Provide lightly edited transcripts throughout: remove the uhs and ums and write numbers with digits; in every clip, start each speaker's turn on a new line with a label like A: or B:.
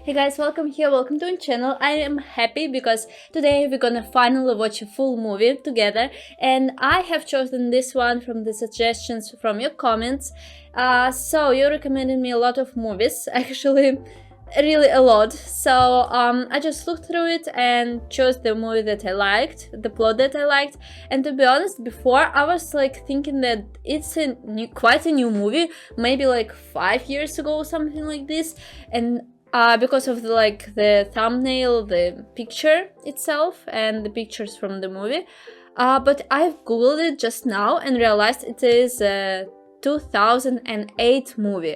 A: Hey guys, welcome here, welcome to my channel. I am happy because today we're gonna finally watch a full movie together, and I have chosen this one from the suggestions from your comments. So you recommended me a lot of movies, actually really a lot. So I just looked through it and chose the movie that I liked, the plot that I liked. And to be honest, before I was like thinking that it's quite a new movie, maybe like 5 years ago or something like this, and because of the thumbnail, the picture itself, and the pictures from the movie. But I've googled it just now and realized it is a 2008 movie.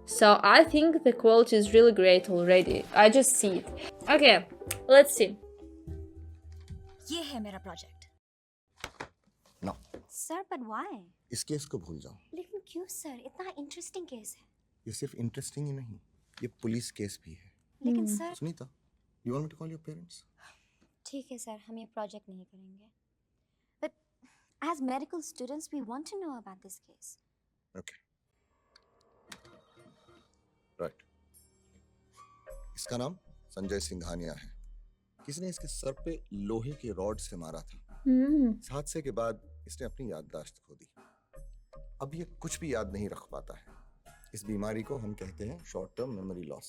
A: So I think the quality is really great already. I just see it. Okay, let's see.
B: ये है मेरा project.
C: No.
B: Sir but why?
C: इस case को भूल जाओ।
B: लेकिन क्यों sir, इतना इंटरेस्टिंग केस है।
C: ये सिर्फ इंटरेस्टिंग ही नहीं, ये पुलिस केस भी है।
B: लेकिन sir
C: Sunita, you want me to call your parents?
B: ठीक है सर, हम ये प्रोजेक्ट नहीं करेंगे। But as medical students we want to know about this case.
C: Okay. Right. इसका नाम संजय सिंघानिया है। किसी ने इसके सर पे लोहे के रॉड से मारा था। इस हादसे के बाद इसने अपनी याददाश्त खो दी। अब ये कुछ भी याद नहीं रख पाता है। इस बीमारी को हम कहते हैं शॉर्ट टर्म मेमोरी लॉस।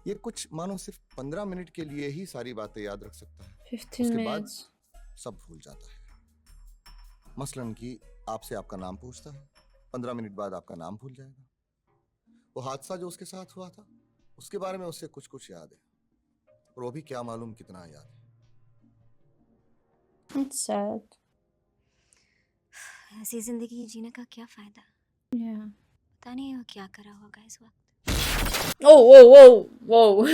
C: ये कुछ मानो सिर्फ 15 मिनट के लिए ही सारी बातें याद रख सकता है।
A: 15
C: उसके बाद
A: minutes.
C: सब भूल जाता है। मसलन कि आपसे आपका नाम पूछता है, 15 मिनट बाद आपका नाम भूल जाएगा। वो हादसा जो उसके साथ हुआ था, उसके बारे में उससे कुछ कुछ याद है, और वो भी क्या मालूम कितना याद है।
A: It's sad.
B: ऐसी जिंदगी जीने का क्या फायदा?
A: Yeah.
B: पता नहीं वो क्या करा होगा इस वक्त।
A: Oh, whoa, whoa, whoa.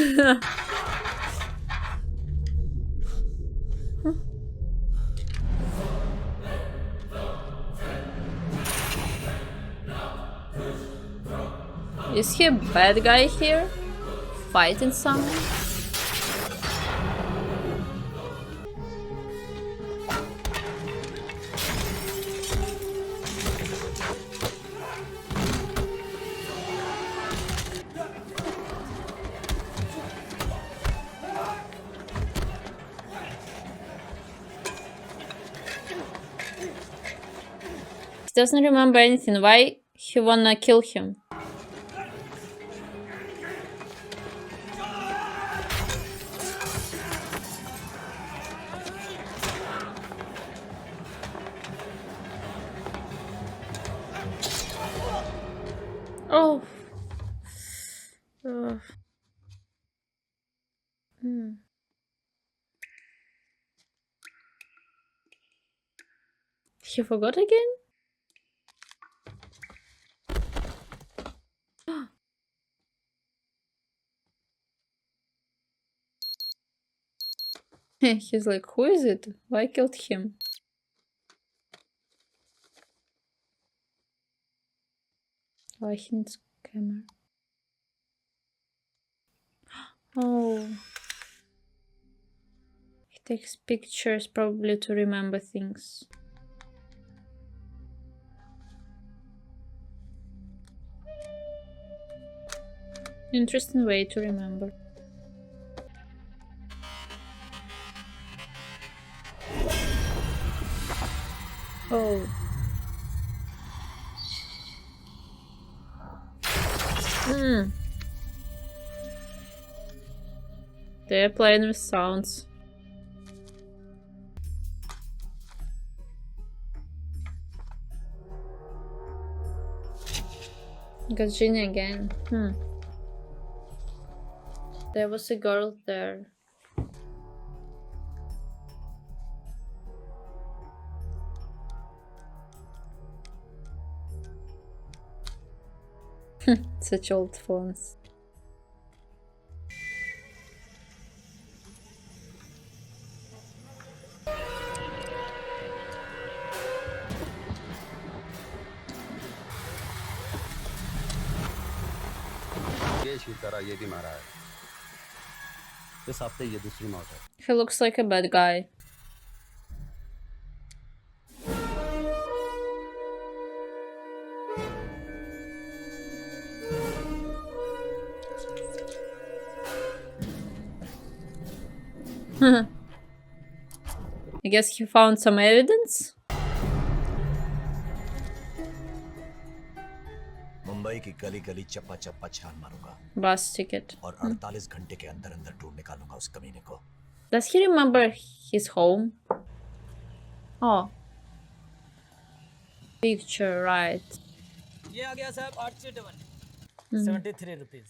A: Is he a bad guy here? Fighting someone? He doesn't remember anything. Why he wanna kill him? Oh. Ugh. He forgot again? He's like, who is it? Why killed him? Why he needs camera? Oh. He takes pictures probably to remember things. Interesting way to remember. Oh. They're playing with sounds. Gajini again. There was a girl there. Such old phones.
D: की तरह ये भी मारा है। इस हफ्ते ये दूसरी मौत है।
A: He looks like a bad guy. I guess he found some evidence.
E: Mumbai की गली गली चप्पा चप्पा छान मारूंगा
A: Bus ticket.
E: और 48 घंटे के अंदर अंदर ढूंढ निकालूंगा उस कमीने को.
A: Does he remember his home? Oh. Picture, right.
F: ये आ गया साहब 871 73 रुपीज.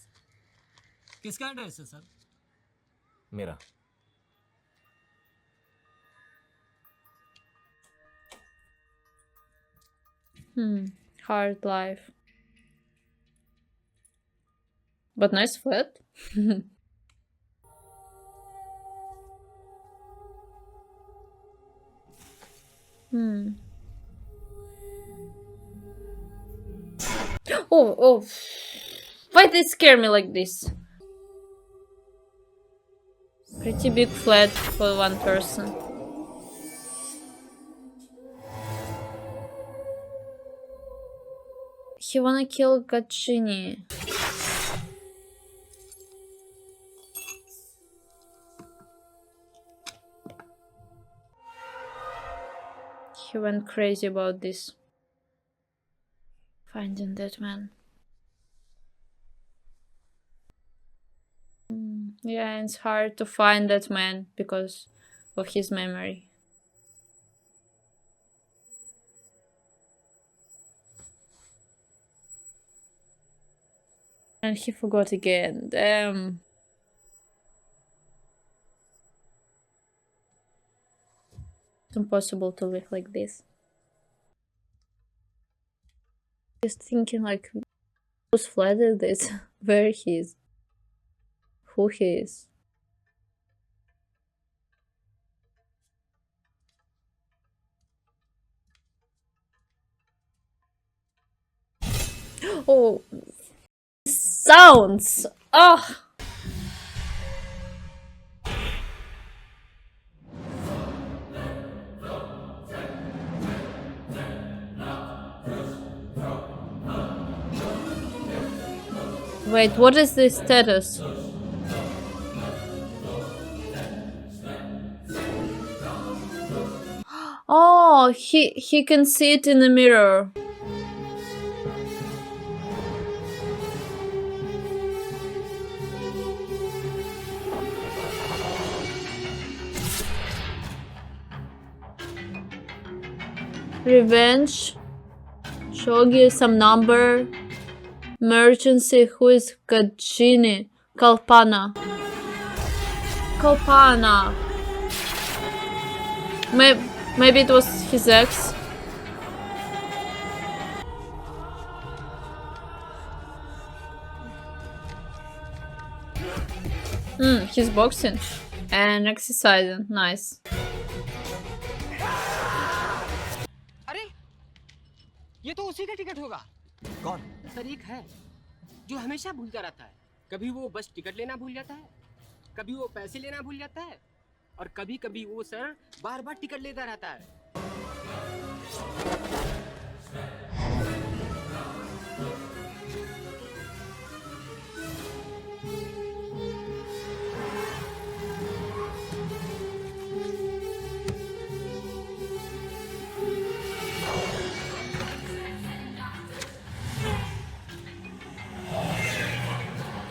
F: किसका एड्रेस है सर?
E: मेरा.
A: Hard life. But nice flat. Oh. Why did it scare me like this? Pretty big flat for one person. He wanna kill Gacchini. He went crazy about this. Finding that man. Yeah, it's hard to find that man because of his memory. And he forgot again. Damn. It's impossible to live like this. Just thinking like, whose flat is this? Where he is? Who he is? Oh, sounds. Oh. Wait, what is this status? Oh, he can see it in the mirror. Revenge. Shogi some number. Emergency. Who is Gacchini? Kalpana. Kalpana. Maybe it was his ex. He's boxing and exercising. Nice.
F: अरे ये तो उसी का ticket होगा.
E: कौन?
F: Sir एक है जो हमेशा भूलता रहता है. कभी वो बस टिकट लेना भूल जाता है, कभी वो पैसे लेना भूल जाता है, और कभी कभी वो सर बार बार टिकट लेता रहता है.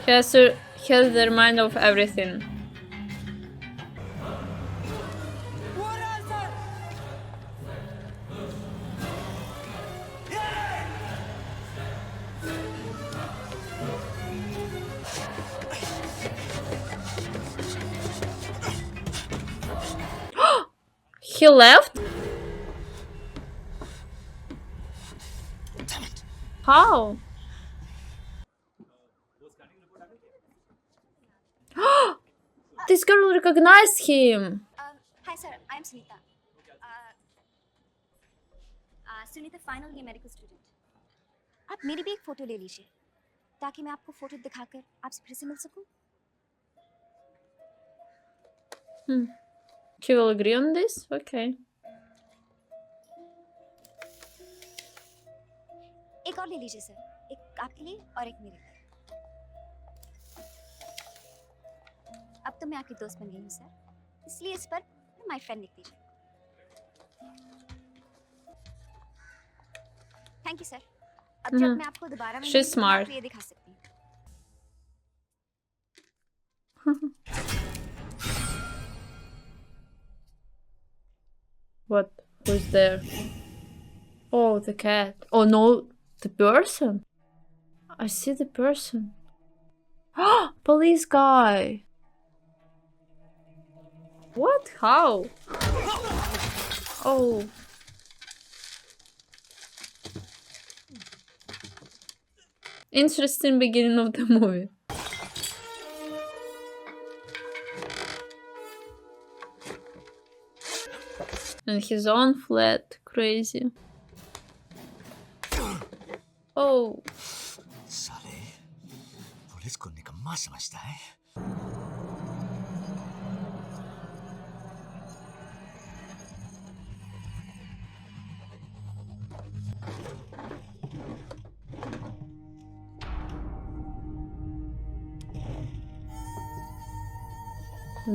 A: He has the mind of everything. He left? How? This girl recognized him.
B: Hi sir, I'm Sunita. Sunita final year medical student. आप मेरी भी एक फोटो ले लीजिए ताकि मैं आपको फोटो दिखाकर आपसे फिर से मिल सकूं.
A: He will agree on this? Okay.
B: एक और ले लीजिए सर, एक आपके लिए और एक मेरे लिए. अब तो मैं आपकी दोस्त बन गई हूँ सर. इसलिए इस पर माय फ्रेंड लिख दीजिए। Thank you sir. अब जब मैं आपको दोबारा
A: She's
B: मिलूंगी तो मैं
A: smart.
B: आपको ये दिखा सकती हूँ।
A: What? Who's there? Oh, the cat. Oh no, the person. I see the person. Police guy. What? How? Oh. Interesting beginning of the movie. And his own flat. Crazy. Oh.
E: साले police को निकम्मा समझता है।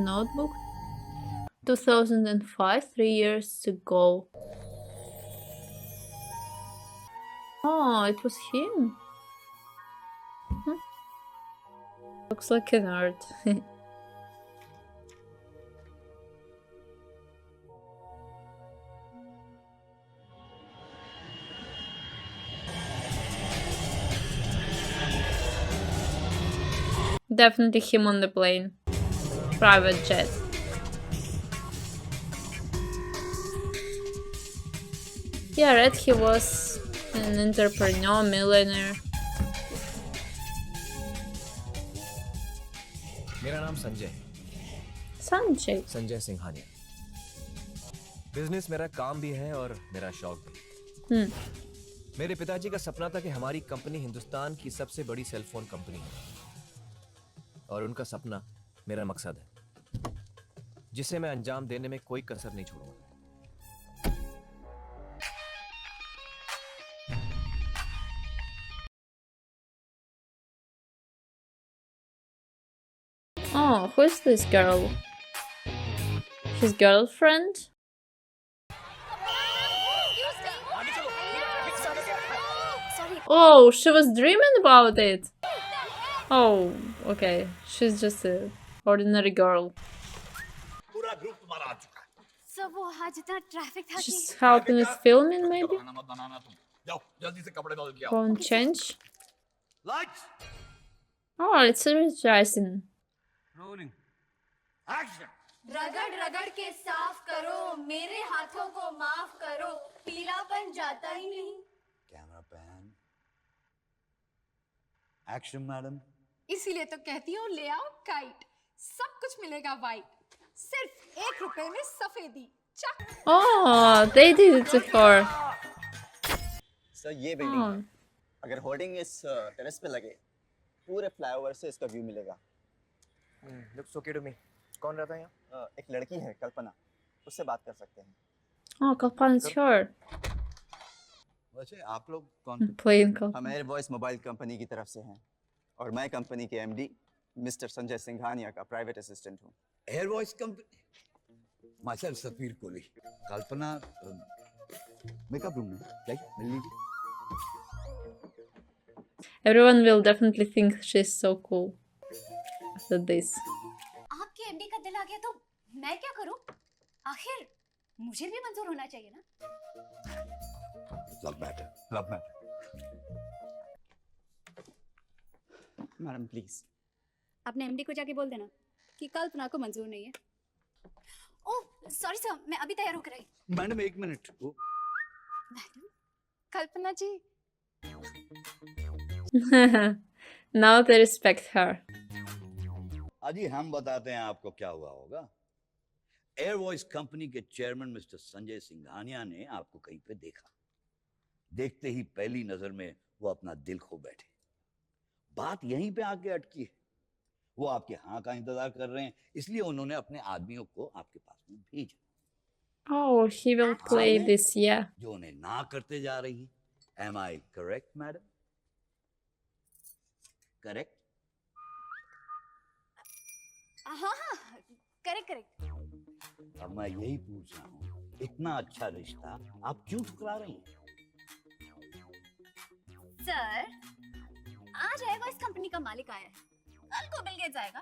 A: Notebook. 2005, 3 years ago. Oh, it was him. Looks like a nerd. Definitely him on the plane. Private jet. Yeah, I read he was an entrepreneur, millionaire.
E: मेरा नाम Sanjay
A: Sanjay.
E: Sanjay Singhania. Business मेरा काम भी है और मेरा शौक भी। मेरे पिताजी का सपना था कि हमारी कंपनी हिंदुस्तान की सबसे बड़ी सेलफोन कंपनी है और उनका सपना मेरा मकसद है जिसे मैं अंजाम देने में कोई कसर नहीं छोड़ूंगा।
A: Oh, who is this girl? His girlfriend?
B: Sorry.
A: Oh, she was dreaming about it. Oh, okay. She's just a ordinary girl.
E: पूरा ग्रुप तुम्हारा आ चुका है।
B: सर वो आज इतना ट्रैफिक था कि
A: She's helping with filming, maybe?
E: खाना मत बनाना तुम। जाओ जल्दी से कपड़े बदल के आओ।
A: Go and change.
E: Lights
A: Oh, it's energizing.
E: Rolling action.
G: रगड़ रगड़ के साफ करो, मेरे हाथों को माफ करो, पीलापन जाता ही नहीं।
D: Camera pan action madam.
G: इसीलिए तो कहती हूँ ले आओ काइट, सब कुछ मिलेगा वाइट, सिर्फ 1 रुपए में सफेदी। चक।
A: Oh, they did it before.
H: Sir ये बिल्डिंग
A: Oh.
H: है। अगर होर्डिंग इस टेरेस पे लगे पूरे फ्लाईओवर से इसका व्यू मिलेगा।
E: Looks okay to me. कौन रहता है यहाँ?
H: एक लड़की है कल्पना, उससे बात कर सकते हैं।
A: Oh, Kalpan's her.
D: वैसे आप लोग कौन?
A: Playing
H: हम
A: Kalpan.
H: Air voice mobile company की तरफ से हैं और मैं कंपनी के एमडी मिस्टर संजय सिंघानिया का प्राइवेट असिस्टेंट हूँ।
D: Air voice company. Master Satveer Kohli. Kalpana makeup room में जाइए मिल लीजिए।
A: Everyone will definitely think she's so cool after this.
B: आपके एमडी का दिल आ गया तो मैं क्या करूं? आखिर मुझे भी मंजूर होना चाहिए ना।
D: Love matter.
H: Madam please.
B: अपने एमडी को जाके बोल देना कि कल्पना को मंजूर नहीं है। ओह सॉरी सर, मैं अभी तैयार होकर आई।
D: मैडम एक minute.
B: Madam Kalpana ji.
A: Now they respect her.
I: अजी हम बताते हैं आपको क्या हुआ होगा। एयर वॉइस कंपनी के चेयरमैन मिस्टर संजय सिंघानिया ने आपको कहीं पे देखा। देखते ही पहली नजर में वो अपना दिल खो बैठे। बात यहीं पे आके अटकी है। वो आपके हाँ का इंतजार कर रहे हैं, इसलिए उन्होंने अपने आदमियों को आपके पास में भेजा।
A: Oh, he will play this, yeah.
I: जो उन्हें ना करते जा रही हैं। Am I correct, madam? Correct?
B: हाँ हाँ करेक्ट करेक्ट।
I: अब मैं यही पूछ रहा हूँ, इतना अच्छा रिश्ता आप क्यों ठुकरा रही हैं?
B: सर, आज एयरवॉइस कंपनी का मालिक आया है, कल को बिल गेट्स आएगा,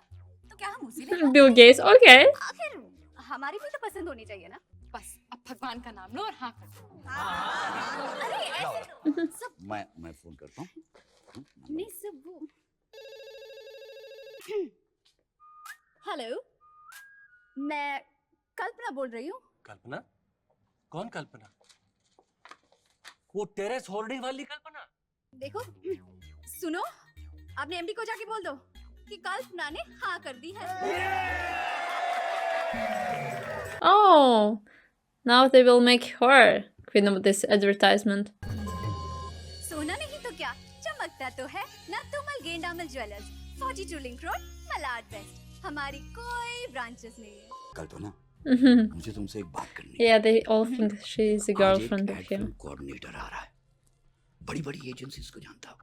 B: तो क्या हम उसी में
A: Bill Gates, okay.
B: आखिर हमारी भी तो पसंद होनी चाहिए ना?
G: बस अब भगवान का नाम लो और हाँ कर दो।
B: अरे ऐसे तो सब
I: मैं फोन करता हूँ।
B: नहीं सब वो। हेलो, मैं कल्पना बोल रही हूँ।
J: कल्पना? कौन कल्पना? वो टेरेस होल्डिंग वाली कल्पना?
B: देखो, सुनो, अपने एमडी को जाके बोल दो कि कल्पना ने हाँ कर दी है।
A: Oh, now they will make her queen of this advertisement.
B: सोना नहीं तो क्या, चमकता तो है ना। Tumal Gendamal jewellers, 42 link road, Malad west. हमारी कोई ब्रांचेस नहीं है।
I: कल्पना,
A: Mhm.
I: मुझे तुमसे एक बात करनी है।
A: Yeah, they all think she is a
I: आज
A: girlfriend
I: एक
A: of
I: ad
A: him.
I: film coordinator आ रहा है, बड़ी-बड़ी एजेंसीज को जानता हूँ।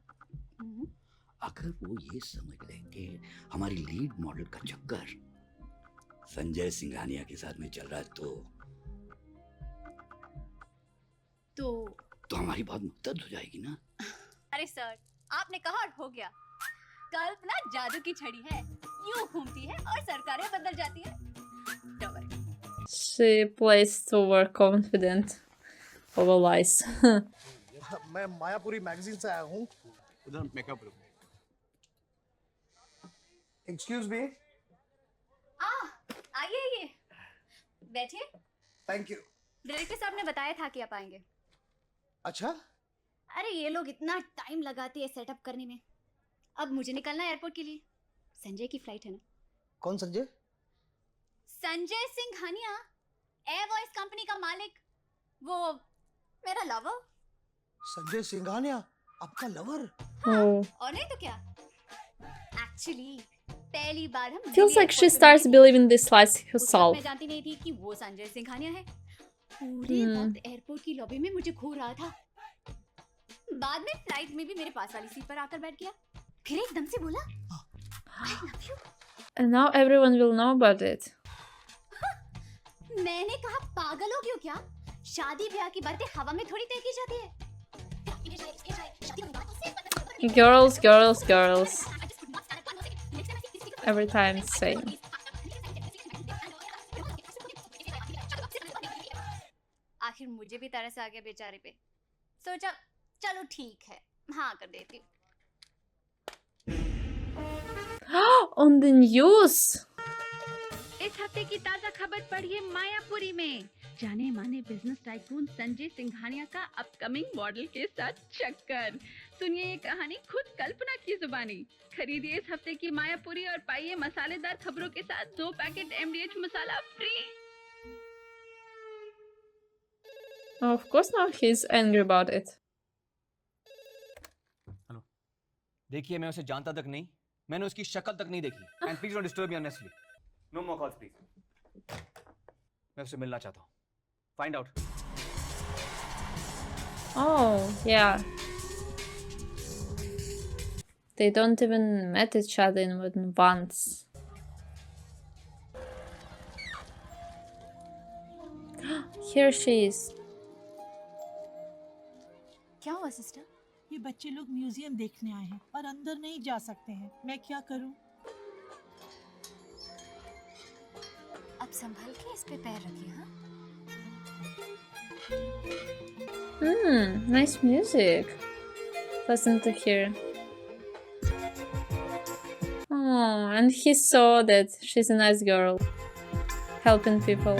I: अगर वो ये समझ ले कि हमारी लीड मॉडल का चक्कर संजय सिंघानिया के साथ में चल रहा है, तो हमारी बात मुद्दत हो जाएगी ना।
B: अरे सर, आपने कहा और हो गया। कल्पना जादू की छड़ी है, यूं घूमती है और सरकारें बदल जाती है। Don't worry.
A: She plays over confident over lies.
K: मैं मायापुरी मैगजीन से आया हूँ।
F: उधर मेकअप रूम।
K: Excuse me.
B: आइए, बैठिए।
K: Thank you.
B: डायरेक्टर साहब ने बताया था कि आप आएंगे।
K: अच्छा,
B: अरे ये लोग इतना टाइम लगाते हैं सेटअप करने में। अब मुझे निकलना है एयरपोर्ट के लिए। संजय की फ्लाइट है ना।
K: कौन संजय?
B: संजय सिंघानिया, एयरवॉइस कंपनी का मालिक, वो मेरा लवर।
K: संजय सिंघानिया आपका लवर?
A: Oh.
B: और नहीं तो क्या। एक्चुअली पहली बार हम
A: Feels like she starts believing these lies
B: मैं
A: herself.
B: जानती नहीं थी कि वो संजय सिंघानिया है। पूरे वक्त एयरपोर्ट की लॉबी में मुझे घूर रहा था। बाद में फ्लाइट में भी मेरे पास वाली सीट पर आकर बैठ गया। फिर एकदम से बोला, I love you।
A: And now everyone will know about it.
B: मैंने कहा पागल हो क्यों क्या? शादी ब्याह की बातें हवा में थोड़ी तय की जाती है।
A: Girls, girls, girls. Every time same.
B: आखिर मुझे भी तरस आ गया बेचारे पे। सोचा चलो ठीक है, हाँ कर देती हूँ।
A: On the news.
L: इस हफ्ते की ताजा खबर पढ़िए मायापुरी में। जाने माने बिजनेस टाइकून संजय सिंघानिया का अपकमिंग मॉडल के साथ चक्कर। सुनिए ये कहानी खुद कल्पना की जुबानी। खरीदिए इस हफ्ते की मायापुरी और पाइए मसालेदार खबरों के साथ 2 packet MDH masala free.
A: Of course now he's angry about it.
E: Hello, देखिए मैं उसे जानता तक नहीं, मैंने उसकी शक्ल तक नहीं देखी। And please don't disturb me unnecessary. No more calls please. मैं उससे मिलना चाहता हूँ। Find out.
A: Oh, yeah. They don't even met each other even once. Here she is.
B: क्या हुआ सिस्टर?
M: ये बच्चे लोग म्यूजियम देखने आए हैं और अंदर नहीं जा सकते हैं। मैं क्या करूं?
B: अब संभल के इस पे पैर रखिए। हाँ?
A: Nice music. Pleasant to hear. Oh, and he saw that she's a nice girl, helping people.